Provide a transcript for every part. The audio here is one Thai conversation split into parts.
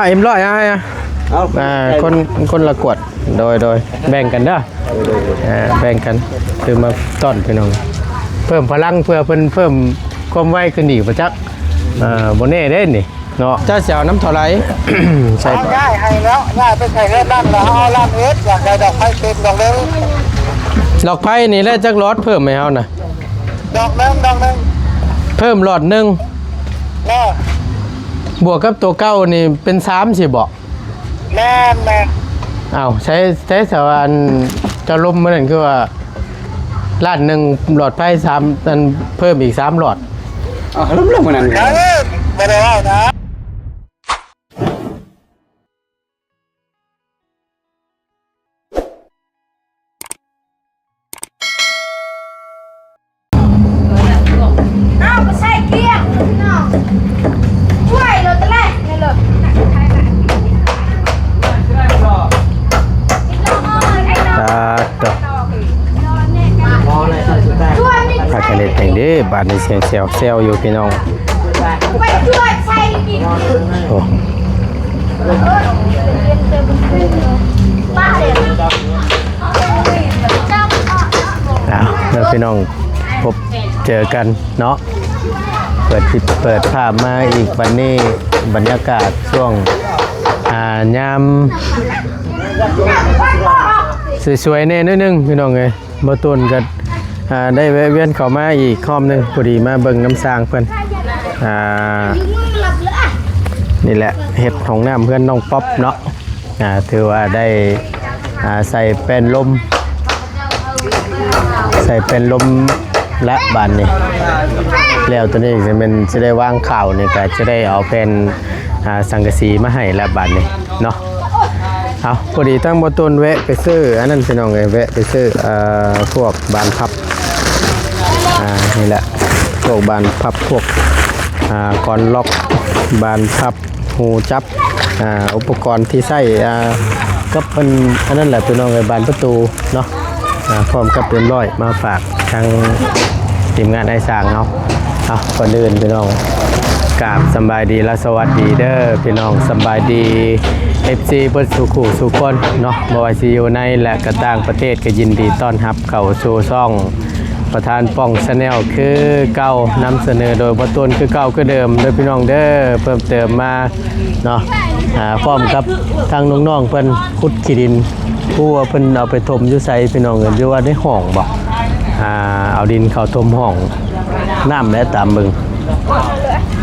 เอ็มร้อยคนละกวดโดยแบ่งกันเด้อแบ่งกันคือมาต้อนพี่น้องเพิ่มพลังเพื่อเพิ่มความไวขึ้นอีกประจักษ์โบเน่เด้นี่เนาะเจ้าเสียวน้ำเท่าไรใช่ง่ายให้แล้วง่ายไปใส่เงินนั่นแล้วเอาล่างเอสอยากได้ดอกไม้เต็มดอกเลยดอกไผ่นี่แล้วจักรอดเพิ่มไหมเฮานะดอกนึงเพิ่มหลอดนึงแม่บวกกับตัวเก้านี่เป็น3สิบอกแม่อ้าวใช้สวรรค์จะลมมันนั่นคือว่าล้านหนึ่งหลอดไผ่3นั้นเพิ่มอีก3หลอดล้มมันนั่นไม่ได้ว่านะผักกระเด็ดแห่งนี้บาดในเสียงเซลอยู่พี่น้องไปช่วยใส่ดิโอ้แล้วพี่น้องพบเจอกันเนาะเปิดภาพมาอีกวันนี้บรรยากาศช่วงยามสวยๆแน่นิดนึงพี่น้องเลยมาตุนกันได้แวะเวียนเข้ามาอีกคอมนึงพอดีมาเบิ่งน้ำสร้างเพื่อนนี่แหละเห็ดของน้ำเพื่อนน้องป๊อปเนาะถือว่าได้ใส่เป็นลมและบานนี่แล้วตัวนี้จะได้วางข่าวนี่ก็จะได้เอาเป็นสังกะสีมาให้และบานนี่เนาะเอาพอดีตั้งบตุนแวะไปซื้ออันนั้นพี่น้องเลยแวะไปซื้อพวกบานพับนี่แหละพวกบานพับพวกก่อนล็อกบานพับหูจับอุปกรณ์ที่ใส่ก็เป็นอันนั้นแหละพี่น้องเลยบานประตูเนาะพร้อมกับเรียบร้อยมาฝากทางทีมงานไอ้สร้างเอาก่อนอื่นพี่น้องกราบสบายดีและสวัสดีเด้อพี่น้องสบายดีFC เปิดสู่ขู่สู่คนเนาะบ่ว่าสิอยู่ในและก็ต่างประเทศก็ยินดีต้อนรับเข้าสู่ช่องประธานป้องชาแนลคือเก่านำเสนอโดยบ่ต้นคือเก่าคือเดิมโดยพี่น้องเด้อเพิ่มเติมมาเนาะพร้อมกับทางน้องๆเพิ่นขุดขี้ดินผู้ว่าเพิ่นเอาไปถมอยู่ไสพี่น้องเอิ้นอยู่ว่าในห้องบ่เอาดินเข้าถมห้องน้ำและตามบึง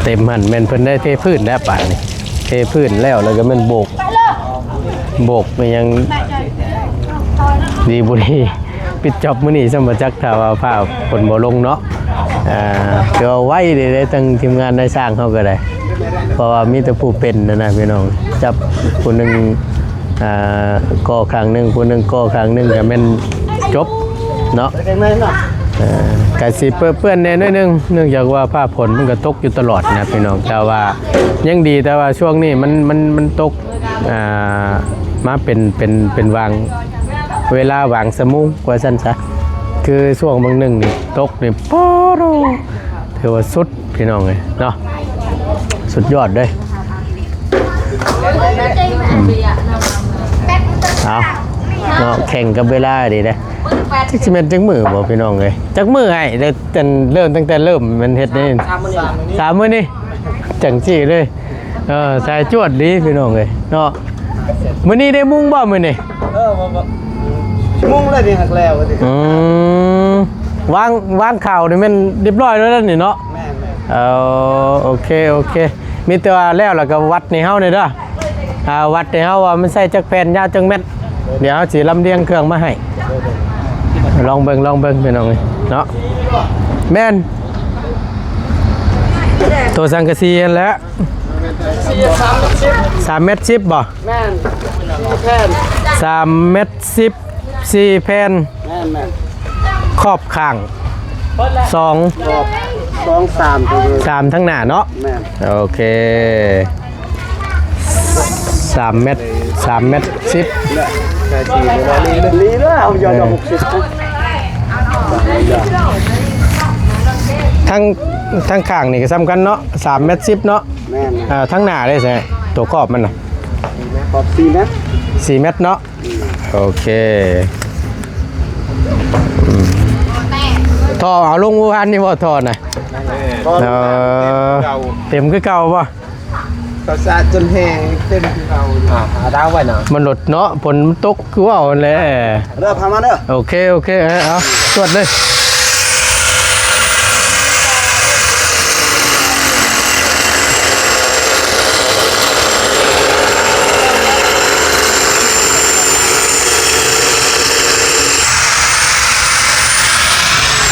เต็มหันแม่นเพิ่นได้เทพื้นแล้วป่านนี้เทพื้นแล้วก็แม่นโบกมันยังดีบุรีปิดจอบมื้อนี้สมบัติจักถ้าว่าภาพฝนบ่ลงเนาะก็ไว้ได้ตั้งทีมงานได้สร้างเฮาก็ได้เพราะว่ามีแต่ผู้เป็นนะพี่น้องจับผู้นึงก่อข้างนึงผู้นึงก่อข้างนึงก็แม่นจบเนาะกะสิเปื้อนแน่นึงเนื่องจากว่าผ้าฝนมันก็ตกอยู่ตลอดนะพี่น้องแต่ว่ายังดีแต่ว่าช่วงนี้มันตกมาเป็นวางเวลาวางสมุงกว่าสั้นซะคือช่วงบางหนึ่งนี่ตกนี่ป๊อดถือว่าสุดพี่น้องเลยเนาะสุดยอดเลยเอาเนาะแข่งกับเวลาดีนะที่จะเป็นจักมือบ่พี่น้องเลยจักมือไงได้เริ่มตั้งแต่เริ่มมันเฮ็ดนี่3 มื้อนี่จังจี้เลยสายจวดดีพี่น้องเลยเนาะมื้อนี้ได้มุ้งบ่มื้อนี่มุ่งเลยดิหักแล้วดิวางข่าวนี่มันเรียบร้อยแล้วนี่เนาะแม่โอเคมีแต่ว่าแล้วก็วัดในเฮานี่เด้อวัดในเฮาว่ามันใส่จักแผ่นยาวจังเม็ดเดี๋ยวสิลำเลียงเครื่องมาให้ลองเบิ่งพี่น้องเนาะแม่นตัวสังกะสีแล้ว3 เมตร 10บ่แม่นแผ่น3 เมตร 10 4 แผ่นแม่นขอบข้าง3ทั้งหน้าเนาะแม่นโอเค3 เมตร 10ลีแล้วเอายอด60ทั้งข้างนี่ก็สำคัญเนาะ3 เมตร 10เนาะแม่นทั้งหน้าได้ใช่ ตัวครอบมันน่ะ ขอบ4 เมตร 4 เมตรเนาะโอเคท่อเอาลงเมื่อวานนี่บ่ท่อน่ะเต็มคือเก่าบ่ ก็สะจนแห้งเต็มที่เราหาดาวไว้เนาะ มันหลดเนาะฝนมันตกคือว่าเอาแหละ เด้อพามาเด้อ โอเคเอาตรวจเลย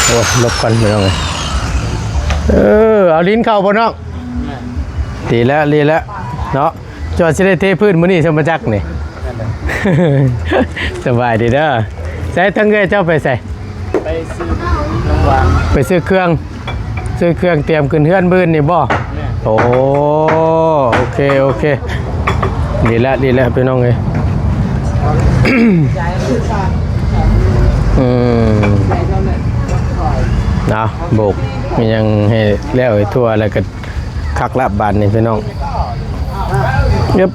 โอ้ลบกันไปแล้วไงเอาลิ้นเข้าบ่น้องดีแล้วเนาะจอดสิได้เทพื้นมื้อนี้สมจักนี่ สบายดีเด้อใส่ทั้งเอ้ยเจ้าไปใส่ ไปซื้อน้ำหวาน ไปซื้อเครื่องเตรียมขึ้นเฮือนบื้นนี่บ่โอ้โอเคดีแล้วพี่น้องเอ้ย นะโบกมียังให้แล้วให้ทั่วแล้วก็คักละบานนี่พี่น้องยึบ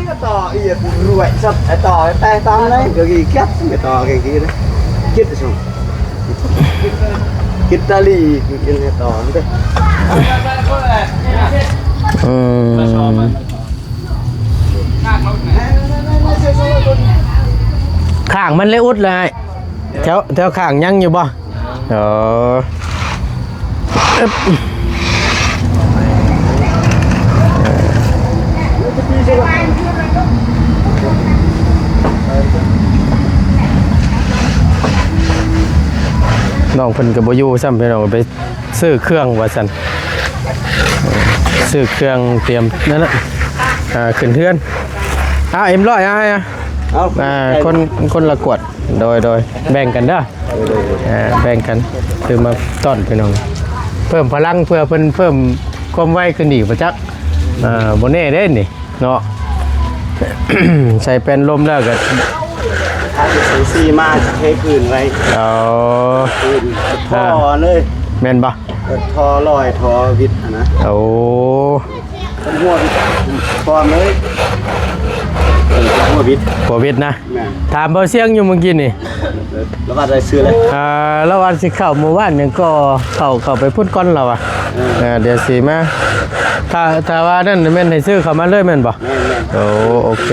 ก็ต่ออีกรวยสับต่อไปตามเลยก็กี่แก๊สไม่ต่อกี่เลยคิดชมคิดตาลีกินให้ต่อเด้อ ข้างมันเลยอุดเลยแถวข้างยังอยู่บ่น้องเพิ่นก็บ่อยู่ซ้ำพี่น้องไปซื้อเครื่องว่าซั่นซื้อเครื่องเตรียมนั่นแหละขึ้นเทือนเอ็มร้อยคนละกวดโดยแบ่งกันเด้อแบ่งกันคือมาต้อนพี่น้องเพิ่มพลังเพื่อเพิ่มความไวขึ้นอีกประจักบ่แน่เด้นี่เนาะ ใส่เป็นลมแล้วก็ ถ้าจะซื้อซีมาจะเทคืนไว้คืนท่อเลยแม่นบ่ท่อลอยท่อวิทย์นะโอ้เป็นหัววิทย์พร้อมเลยเป็นหัววิทย์นะถามเบาเสียงอยู่เมื่อกี้นี่แล้วว่าได้ซื้อเลยแล้ววันสิเข้าเมื่อวานเนี่ยก็เข้าไปพูดก้อนเราอ่ะเดี๋ยวสิมาถ้าว่านั่นแม่นให้ซื้อเข้ามาเลยแม่นบ่โอเค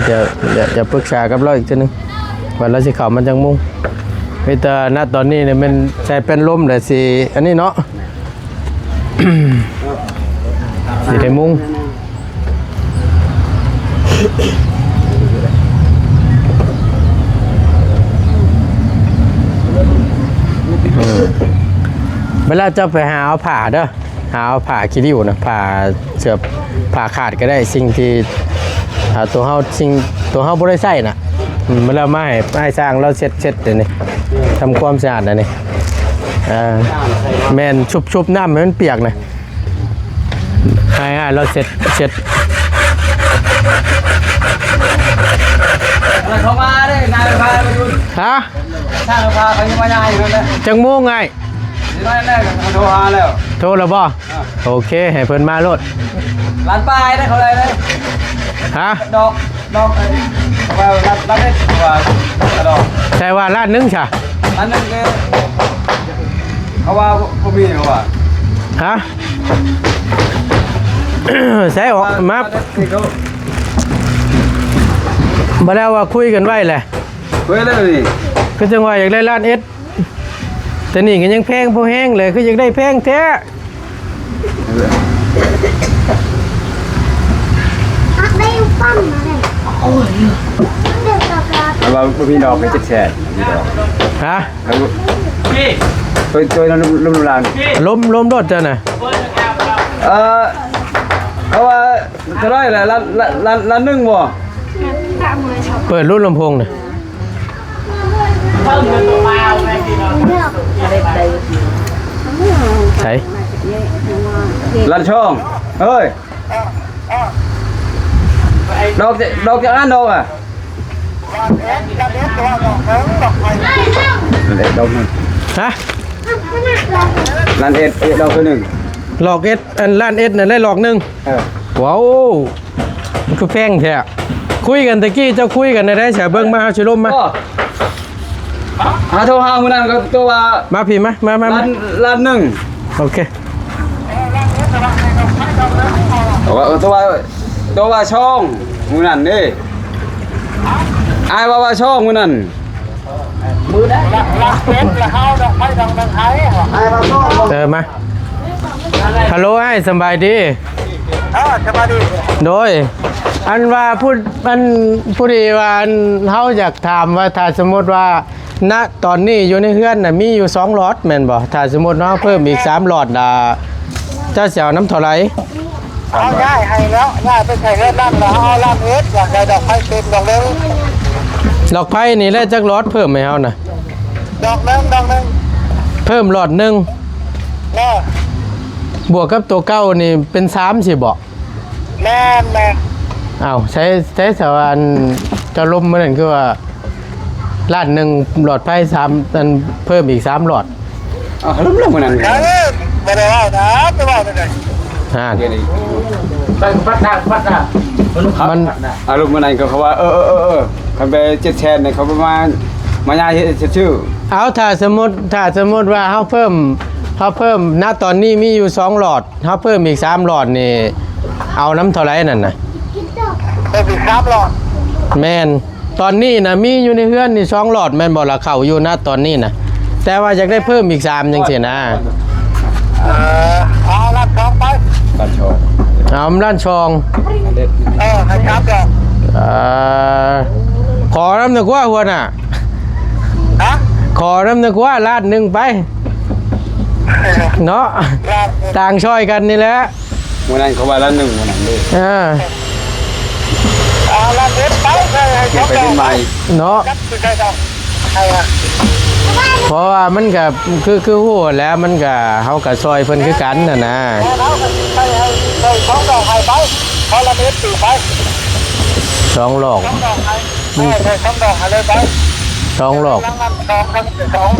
เดี๋ยวปรึกษากับเราอีกทีนึงวันเราสิเข้ามันจังมุ่งมีแต่ณตอนนี้เนี่ยมันใช้เป็นลมเลยสิอันนี้เนาะ สิได้มุ่งเวลาจะไปหาเอาผ่าเด้อหาเอาผ่าคิริวนะผ่าเสือผ่าขาดก็ได้สิ่งที่ตัวเฮาบ่ได้ใส่น่ะเวลามาให้สร้างเราเช็ดเดี๋ยวนี้ทำความสะอาดนะนี่แม่นชุบน้ำให้มันเปียกนะให้เราเช็ดเขามาได้นายพาไปดูฮะช่างพาเขายังมาใหญ่เลยนะจังโมงไงนี่น้อยแรกโทรหาแล้วโทรแล้วบ่โอเคให้เพิ่นมาโลดร้านป้ายได้เขาเลยเลยฮะดอกว่าร้านได้ว่าดอกใช่ว่าร้านนึงใช่ร้านนึงเนี่ยเขาว่าเขามีเหรอวะฮะ ใช่ออกมาบ่แล้วว่าคุยกันไว้แหละคุยได้เลยคือจังว่าอยากได้ร้านเอสแต่นี่ก็ยังแพงพอแห้งเลยคืออยากได้แพงแท้ได้ปั้มเลยโอ้ยเด็กตลาดว่าพี่ดอกไป7แสนพี่ดอกฮะพี่ตัวล้มลานล้มรถจ้ะน่ะเขาว่าจะได้แหละร้านนึงบ่เปิดรุ่นลำโพงน่ะใช่ร้านช่องเฮ้ยดอกจากนั้นดอกอ่ะดอกนึงฮะร้านเอ็ดดอกตัวหนึ่งหลอกเอ็ดอันร้านเอ็ดน่ะได้หลอกหนึ่งว้าว คือแพงแท้คุยกันตะกี้เจ้าคุยกันได้เสียเบิ่งมาเฮาสิลมมา หาโทรหามื้อนั้นก็ตัวว่า มาพี่มา ล้านหนึ่ง โอเค ตัวว่าช่องมื้อนั้นเด้อายว่าช่องมื้อนั้น รักเป็นละเฮาดอกไม้ดอกไม้ไอ้มาโซ่ มาฮัลโหลไอ้สบายดี สบายดี โดยอันว่าพูดอันผู้ดีว่าอันเฮาอยากถามว่าถ้าสมมติว่าณตอนนี้อยู่ในเฮือนน่ะมีอยู่2หลอดแม่นบ่ถ้าสมมติเนาะเพิ่มอีก3หลอดเจ้าสิเอาน้ำเท่าไหร่ เอาง่ายให้แล้วง่ายไปใส่เงินนั่นแล้วเอาล้านเอ็ดอย่างไรดอกไม้เต็มดอกเล็ก ดอกไผ่นี่แล้วจักหลอดเพิ่มให้เฮาน่ะ ดอกนึง เพิ่มหลอดหนึง แม่ บวกกับตัวเก่านี่เป็น3สิบ่ แม่ อ้าวใช้สวรรค์จะลมมื้อนั้นคือว่าล้านหนึงหลอดไผ่3อันเพิ่มอีก3หลอด ลืมมื้อนั้น ไม่ได้ว่านะไม่ว่าเลย เดี๋ยวนี้ มัน ลูกมื้อนั้นก็เขาว่าคันไป7แสนเนี่ยเขาประมาณมายาเฮ็ดชื่อ เอาถ้าสมมติว่าเฮาเพิ่มณตอนนี้มีอยู่2หลอดเฮาเพิ่มอีก3หลอดนี่เอาน้ำเท่าไหร่นั่นน่ะ เป็นสีครับหรอ แม่นตอนนี้น่ะมีอยู่ในเฮือนนี่2หลอดแม่นบ่ล่ะเข้าอยู่ณตอนนี้น่ะแต่ว่าอยากได้เพิ่มอีก3จังซี่นะ เอาล้านสองไป ตัดโชว์ เอาล้านชอง ให้ครับก่อน ขอน้ำหนึกว่าหัวน่ะ ฮะ ขอน้ำหนึกว่าล้านหนึงไปเนาะต่างช่อยกันนี่แหละ มื้อนั้นเขาว่าล้านหนึ่งมื้อนั้นเด้ เอาล้านเอ็ดไปให้ค เก็ รั บบ ไปเป็นใหม่ เนาะ ครับคือใครต้องใครอ่ะ เพราะว่ามันก็คือฮู้แล้วมันก็เฮาก็ซอยเพิ่นคือกันน่ะนะ แล้วก็ใครสองดอกให้ไปพอล้านเอ็ดตีไป 2หลอก สองดอกให้สองดอกให้เลยไป 2หลอก ล้านสองครับสอง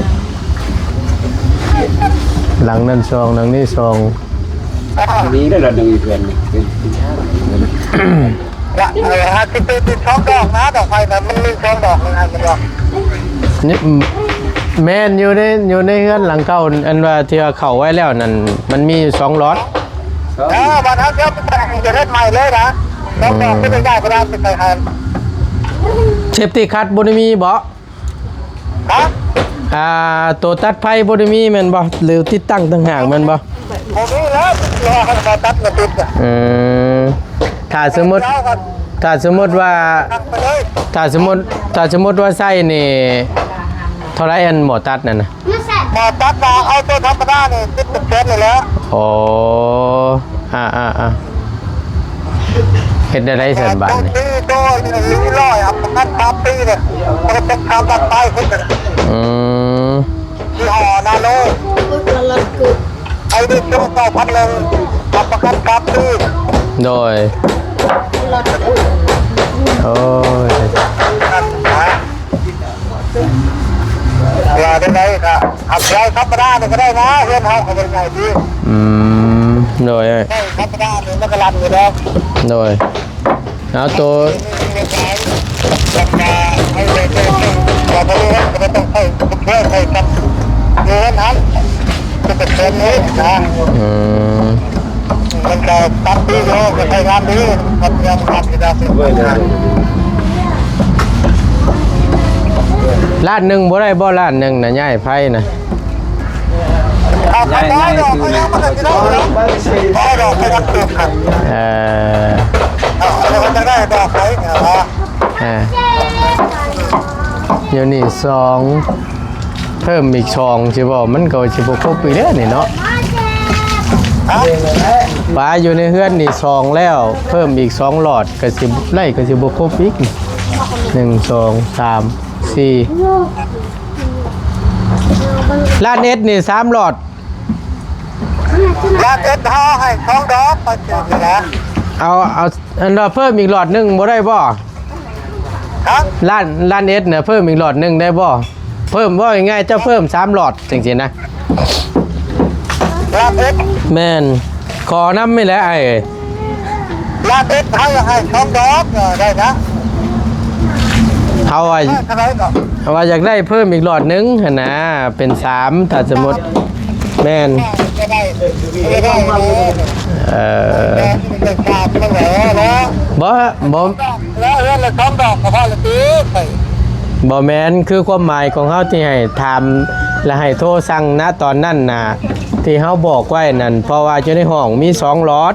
หลังนั้นซองหลังนี้ซอง นี้ได้ละหนึ่งอีกเดือนนี่ ฮะที่เป็นสองดอกนะดอกไฟนะมันมีสองดอกนึงอันมันดอก นี่แม่นอยู่ในเฮือนหลังเก่าอันว่าที่ว่าเข้าไว้แล้วนั่นมันมีอยู่2หลอด บัตรเจ้าเป็นจะได้ใหม่เลยนะสองดอกที่ไม่ได้ก็ได้เป็นใครใคร เซฟตี้คัทบ่ได้มีบ่ ฮะ ตัวตัดไฟบ่ได้มีแม่นบ่หรือติดตั้งต่างหากแม่นบ่ ผมนี่แล้วรอให้มาตัดมาติดอ่ะ ถ้าสมมุติว่า ตัดไปเลย ถ้าสมมุติว่าใส่นี่เท่าไหร่อันหมอตัดนั่นน่ะ มาตัดมาเอาตัวธรรมดาเนี่ยติดเป็นเซนเลยแล้ว โอ้เฮ็ดได้ซั่นบาดนี่ ตีโดยลิ้นลอยอ่ะนัดตามปีเนี่ยมันเป็นคำตัดไปขึ้นเลย ที่ห่อนาโนไอ้ดิโจ้ต่อพันเลยรับประกันครับพี่ โดยโอ้ย อย่าได้ไหนครับขับได้ธรรมดาเนี่ยก็ได้นะเพื่อนเขาเขาเป็นไงพี่ โดย ได้ธรรมดาเนี่ยมันก็รันอยู่แล้ว โดยเอาตัว นี่ขายราคาให้เลยอย่าไปเลี้ยงก็ต้องให้เพื่อนให้กันเงินนั้นจะเป็นเงินนี้นะมันจะตัดดีโยก็ใช้งานดีมันยังทำอยู่ได้ล้านหนึ่งบ่ได้บ่ล้านหนึ่งนะย่ายไพ่นะ เอาไปได้ดอกเขายังไม่ได้ได้ดอกไม่รับเก็บครับเราจะได้ดอกไหนเดี๋ยวนี้สองเพิ่มอีกช่องใช่บ่มันก็สิบ่ครบอีกแล้วนี่เนาะปลาอยู่ในเฮือนนี่สองแล้วเพิ่มอีก2หลอดก็สิไล่ก็สิบ่ครบอีก1 2 3 4ล้านเอ็ดนี่3หลอด ร้านเอ็ดห่อให้2ดอกไปเจอนะ เอาอันเราเพิ่มอีกหลอดหนึงบ่ได้บ่ ครับ ล้านเอ็ดเนี่ยเพิ่มอีกหลอดหนึงได้บ่เพิ่มว่าง่ายๆจะเพิ่ม3หลอดจริงๆนะ ร้านเอ็ด แม่นขอน้ำไม่แล้วไอ้ ลาเด็ดให้ช่องดอกได้นะ เขาว่า เท่าไหร่ก็ ว่าอยากได้เพิ่มอีกหลอดนึงหั่นนะเป็น3ถ้าสมมุติแม่น จะได้เป็นชาบไม่เหรอเนาะ บ่ แล้วเรื่องละช่องดอกกับพ่อละตีไป บ่แม่นคือความหมายของเฮาที่ให้ถามและให้โทรสั่งณตอนนั้นน่ะที่เฮาบอกไว้นั่นเพราะว่าอยู่ในห้องมี2หลอด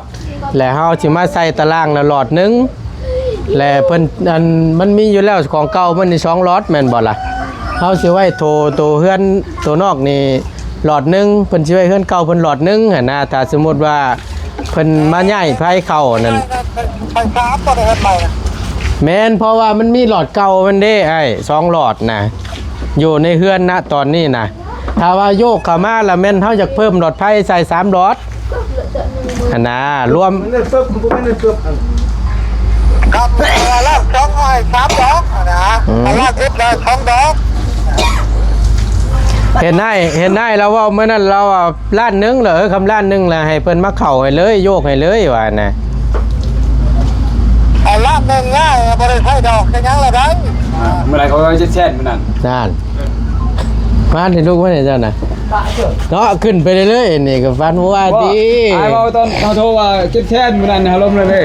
และเฮาสิมาใส่ตารางละหลอดนึงและเพิ่นอันมันมีอยู่แล้วของเก่ามันนี่2หลอดแม่นบ่ล่ะเฮาสิไว้โทรตัวเฮือนตัวนอกนี่หลอดนึงเพิ่นสิไว้เฮือนเก่าเพิ่นหลอดนึงหั่นนะถ้าสมมุติว่าเพิ่นมาย้ายไผเข้านั่น ไปชาบก็ได้ไปนะ แม่นเพราะว่ามันมีหลอดเก่ามันเด้ไอ้2หลอดนะอยู่ในเฮือนนะตอนนี้นะถ้าว่าโยกเข้ามาแล้วแม่นเฮาอยากเพิ่มหลอดไฟใส่3หลอดอันน่ะรวม มันปึ๊บมันไม่ปึ๊บ ครับลาดช่องให้3ดอกนะลาดเด็ดเลยช่องดอก เห็นได้แล้วว่าเมื่อนั้นเราอ่ะล้านนึงเหรอคำล้านนึงแหละให้เพิ่นมาเข้าให้เลยโยกให้เลยว่านะ ลาดนึงง่ายบ่ได้ใช้ดอกจะยังละได้ เมื่อไรเขาจะแช่นมันนั่น นั่นมาให้ลูกมาให้เจ้าน่ะเนาะขึ้นไปเรื่อยๆนี่ก็ฟันว่าดี ไอ้เราตอนเขาโทรว่าแช่นมันนั่นฮะลมเลยเด้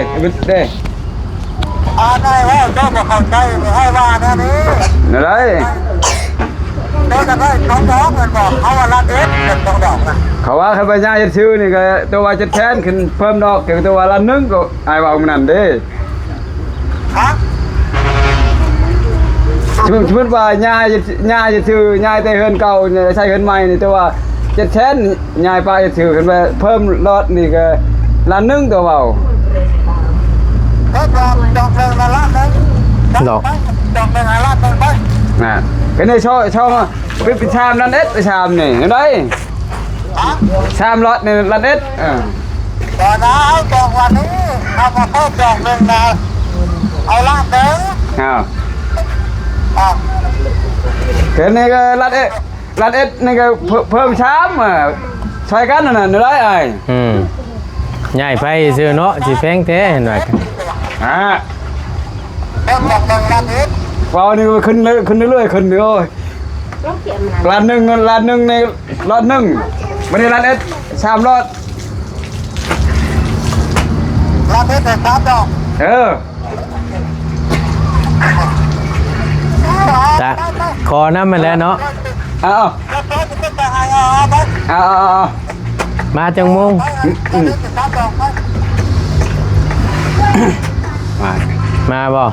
ได้ว่าเจ้าบ่เข้าใจให้ว่าแน่นี้ อะไร เจ้าจะได้ช่องดอกเงินบอกเขาว่าลาดเด็ดเป็นช่องดอกนะ เขาว่าเขาไปย่าจะชื่อนี่ก็ตัวว่าจะแช่นขึ้นเพิ่มดอกเกี่ยวกับตัวว่าละนึงก็ไอ้ว่ามันนั่นเด้ ฮะ สมมติว่าย่าจะชื่อย่าแต่เฮือนเก่าใช้เฮือนใหม่นี่แต่ว่าจะแช่นย่าไปจะชื่อขึ้นไปเพิ่มรอดนี่ก็ละนึงตัวเบา ดอกเงินละลาดนึงดอกเงินละลาดนึงไป น่ะก็ในช่องไปชามลันเอ็ดไปชามนี่เห็นไหมชามรอดนี่ลันเอ็ด ตอนนั้นดอกวันนี้เอามาเพิ่มดอกนึงนะเอาลาดนึง อ้าว อ่ะ เห็นนี่ก็ลันเอ็ดนี่ก็เพิ่มชามใช้กันนั่นน่ะเห็นไหมไอ้ ย้ายไฟซื้อเนาะสิแพงแท้เห็นว่า เพิ่มดอกนึงลาดนึง ว้าวนี่ก็ขึ้นเรื่อยขึ้นโอ้ยล้านหนึ่งในล้านหนึ่งไม่ได้ล้านเอ็ดชามรอด ลาดนึงแต่3ดอก ตะขอน้ำมาแล้วเนาะ เอา แล้วตัวจะเป็นอะไรไป เอา มาจังมง 3ดอกไป มาบ่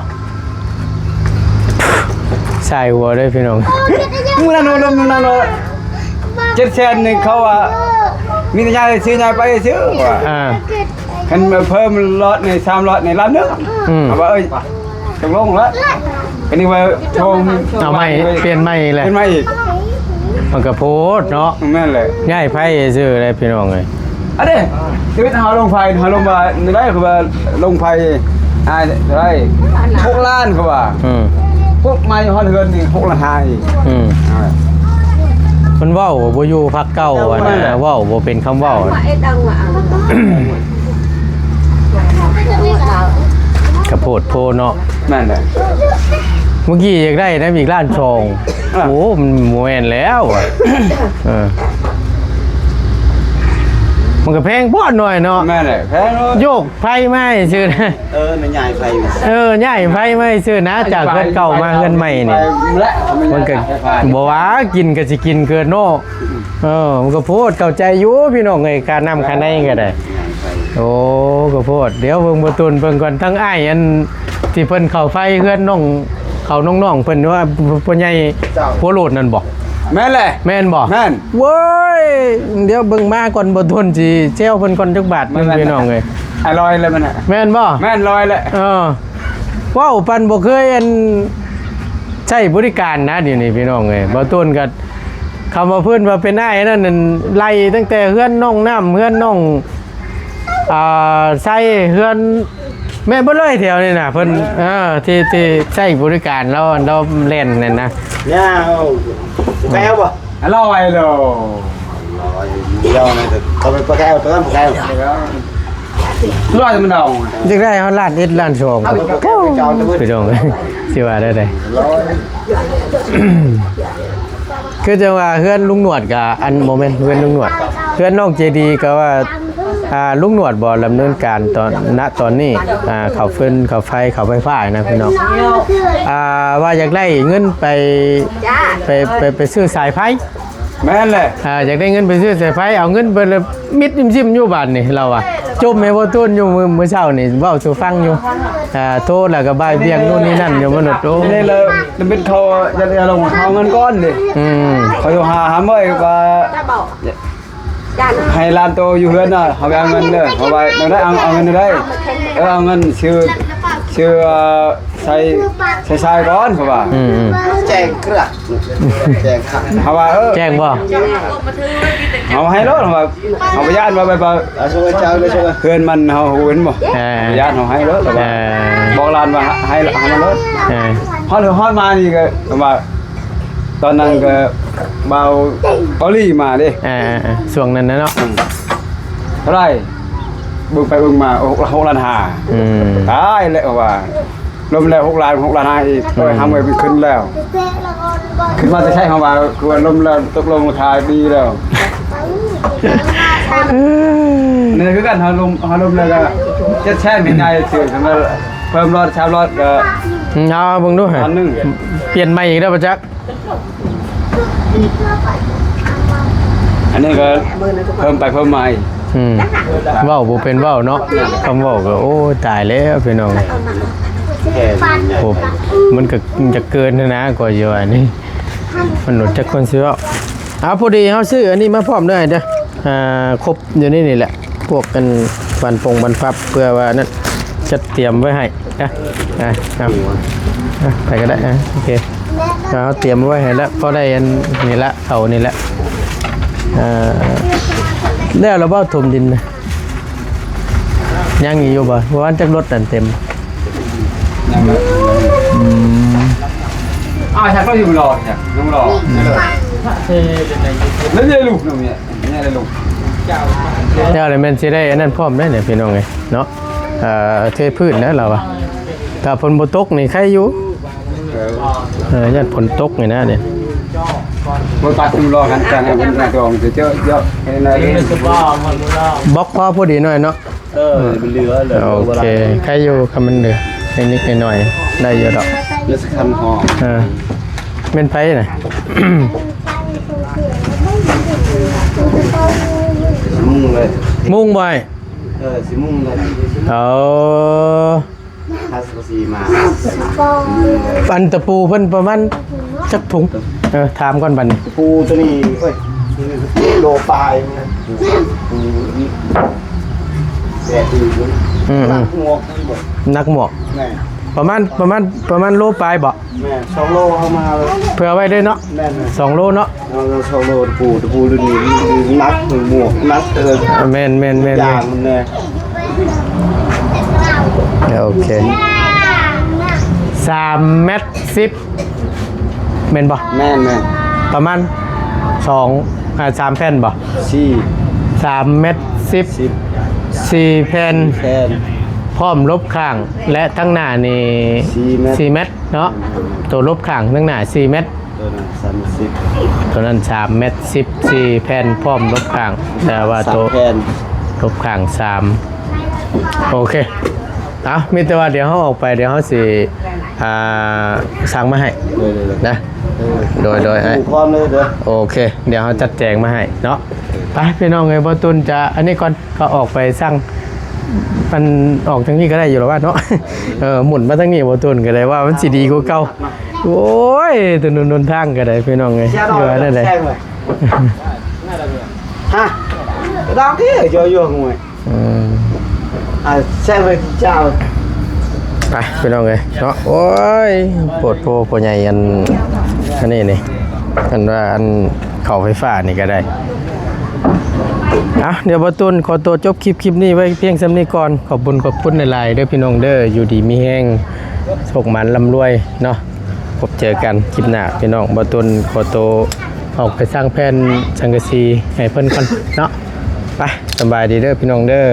ใส่หัวด้วยพี่น้อง มึงนั่นโน่เจ็ดแสนหนึ่งเขาว่ามีแต่ยาซื้อยาไปซื้อว่า คันมาเพิ่มรอดใน3รอดในล้านหนึงเอาว่าตกลงแล้วอันนี้ว่าชม เอาไม่เปลี่ยนไม่เลย เป็นไม่อีก มันก็โพดเนาะ นั่นแหละ ง่ายไพ่ซื้อเลยพี่น้องเลย อันนี้ชีวิตหาลงไฟหาลงมาได้คือว่าลงไฟได้6 ล้านคือว่าพวกไม้ฮอดเฮือนนี่6 ล้าน5อีก มันเว้าบ่อยู่พักเก่าอ่ะนะเว้าบ่เป็นคำเว้า กระโพดโพเนาะ นั่นแหละ เมื่อกี้อยากได้นะอีกล้านชองโอ้มันโมแอนแล้วอ่ะมันก็แพงพอดหน่อยเนาะ แม่นแหละแพง โยกไฟไหม้ซื้อนะ มันใหญ่ไฟ ใหญ่ไฟไหม้ซื้อนะจากเงินเก่ามาเงินใหม่นี่มันก็บ่ว่ากินก็สิกินเกินเนาะมันก็โพดเข้าใจอยู่พี่น้องเอ้ยการนำคันใดก็ได้โอ้ก็โพดเดี๋ยวเบิ่งบ่ตุนเบิ่งก่อนทั้งอ้ายอันที่เพิ่นเข้าไฟเฮือนน้องเขาน้องๆเพิ่นว่าพ่อใหญ่โพโลดนั่นบ่ แม่นแหละ แม่นบ่ แม่น เว้ยเดี๋ยวเบิ่งมาก่อนบ่ทนสิเซลเพิ่นก่อนจักบาทนึงพี่น้องเอ้ย ลอยเลยมันน่ะ แม่นบ่ แม่นลอยแหละ ว้าวปันบ่เคยอันใช้บริการนะเดี๋ยวนี้พี่น้องเอ้ยบ่ต้นก็คำว่าเพิ่นว่าเป็นอ้ายนั่นไล่ตั้งแต่เฮือนน้องน้ำเฮือนน้องใส่เฮือนแม่นบ่เลยแถวนี่น่ะเพิ่นที่ใช้บริการเราเล่นนั่นนะ ย่าแก้วบ่ลอยเลย do này thì tôi có theo tới một theo ร้อยมันเอา จึงได้เขาล้านเอ็ดล้านสองพี่น้องสิว่าได้ไดคือจะว่าเพื่อนลุงหนวดกับอันโมเมนต์เพื่อนลุงหนวดเพื่อนน้องเจดีก็ว่าลุงหนวดบ่ดำเนินการตอนนี้เขาฟืนเขาไฟเขาไฟฟ้านะพี่น้องว่าอยากได้เงินไปซื้อสายไฟ แม่นเลย อยากได้เงินไปซื้อสายไฟเอาเงินไปมิดจิ้มอยู่บ้านนี่เราจมแม่บ่ต้นอยู่มื้อเช้านี่เว้าสู่ฟังอยู่โทรแล้วก็บ่ายเบี้ยงนู่นนี่นั่นอยู่มนุษย์โอ้ นี่เลยมันเป็นเขาจะลงเอาเงินก้อนดิเขาอยู่หาเมื่อยว่าให้ลานโตอยู่เฮือนน่ะเขาไปเอาเงินเด้อเขาไปเราได้เอาเงินได้เอาเงินชื่อใส่ก้อนเขาว่าแจงเครือแจงขัง เขาว่าแจ้งบ่ เอาให้รถเขาว่าเอาไปย่านว่าไปช่วยเจ้าเลยช่วย เพื่อนมันเขาเห็นบ่ย่านเขาให้รถแต่ว่าบอกลานว่าให้มันรถฮอดมานี่ก็ว่าตอนนั้นก็เบาลี่มาดิช่วงนั้นนะเนาะเท่าไรบึงไปบึงมา6 ล้านห้าตายแล้วว่าลมแล้ว6 ล้านห้าอีกโดยทำไว้ขึ้นแล้วขึ้นมาจะใช่คำว่าคือลมแล้วตกลงราคาดีแล้วนี่คือการหาลมแล้วก็จะแช่เป็นไงเสื่อมแล้วเพิ่มรอดชาวรอดก็เอาเบิ่งดูฮะเปลี่ยนใหม่อีกแล้วป่ะจักอันนี้ก็เพิ่มไปเพิ่มมาเว้าบ่เป็นเว้าเนาะคำเว้าก็โอ้ตายแล้วพี่น้องโอ้มันก็จะเกินนะกว่าอยู่อันนี้มนุษย์จักคนสิเว้าพอดีเฮาซื้ออันนี้มาพร้อมด้วยเด้อครบอยู่นี่แหละพวกกันบันพับเพื่อว่านั้นจัดเตรียมไว้ให้นะครับไปก็ได้โอเคเราเตรียมไว้ให้แล้วพอได้อันนี่ละเอานี่แหละแล้วเราบ่ถมดินนะยังอยู่บ่เพราะว่าจักรถนั่นเต็มฉันก็อยู่รอจ้ะยังรอแล้วเนี่ยลูกเนี่ยเลยลูกแล้วอะไรมันสิได้อันนั้นพร้อมได้เนี่ยพี่น้องไงเนาะเทพืชนะเราถ้าฝนบ่ตกนี่ใครอยู่ยัดฝนตกนี่นะเนี่ยบริษัทรอกันจังให้มันจองจะเยอะให้นายบล็อกพอพอดีหน่อยเนาะมันเหลือเลยโอเคใครอยู่คำมันเหลือนิดหน่อยได้เยอะดอกเลือดคันหอเป็นไฟน่ะมุ่งเลยมุ่งบ่อยสิมุ่งเลยฮัสซีมาปันตะปูเพิ่นประมาณจักถุงถามก่อนบัดนี้ปูตัวนี้โลปลายนักหมวกประมาณโลปลายบ่แม่2 โลเข้ามาเผื่อไว้ด้วยเนาะ2 โลเนาะ2 โลตะปูรุ่นนี้นักหมวกนักแม่นอย่างมันแน่โอเค3 เมตร 10แม่นบ่แม่นประมาณ3 แผ่นบ่3 เมตร 10 4 แผ่นพร้อมลบข้างและทั้งหน้านี่4 เมตรเนาะตัวลบข้างทั้งหน้า4 เมตรตัวนั้น3 เมตร 10 4 แผ่นพร้อมลบข้างแต่ว่าตัวลบข้าง3โอเคมีแต่ว่าเดี๋ยวเขาออกไปเดี๋ยวเขาสิสั่งมาให้นะโดยโอเคเดี๋ยวเขาจัดแจงมาให้เนาะไปพี่น้องไงบอตุนจะอันนี้ก่อนก็ออกไปสั่งมันออกทางนี้ก็ได้อยู่หรอว่าเนาะหมุนมาทางนี้บอตุนก็ได้ว่ามันสีดีกว่าเก่าโอ้ยตัวนนทางก็ได้พี่น้องไงเยอะนั่นเลยฮะดาวที่เยอะๆงวยแซ่บเลยเจ้าไปพี่น้องเลยเนาะโอ้ยปวดโพใหญ่อันนี้นี่อันว่าอันเข่าไฟฟ้านี่ก็ได้เดี๋ยวบอตุนขอตัวจบคลิปนี้ไว้เพียงสำนี้ก่อนขอบคุณในไลน์ด้วยพี่น้องเด้ออยู่ดีมีแห้งโชคมันร่ำรวยเนาะพบเจอกันคลิปหน้าพี่น้องบอตุนขอตัวออกไปสร้างแผ่นสังกะสีให้เพิ่นก่อนเนาะไปสบายดีเด้อพี่น้องเด้อ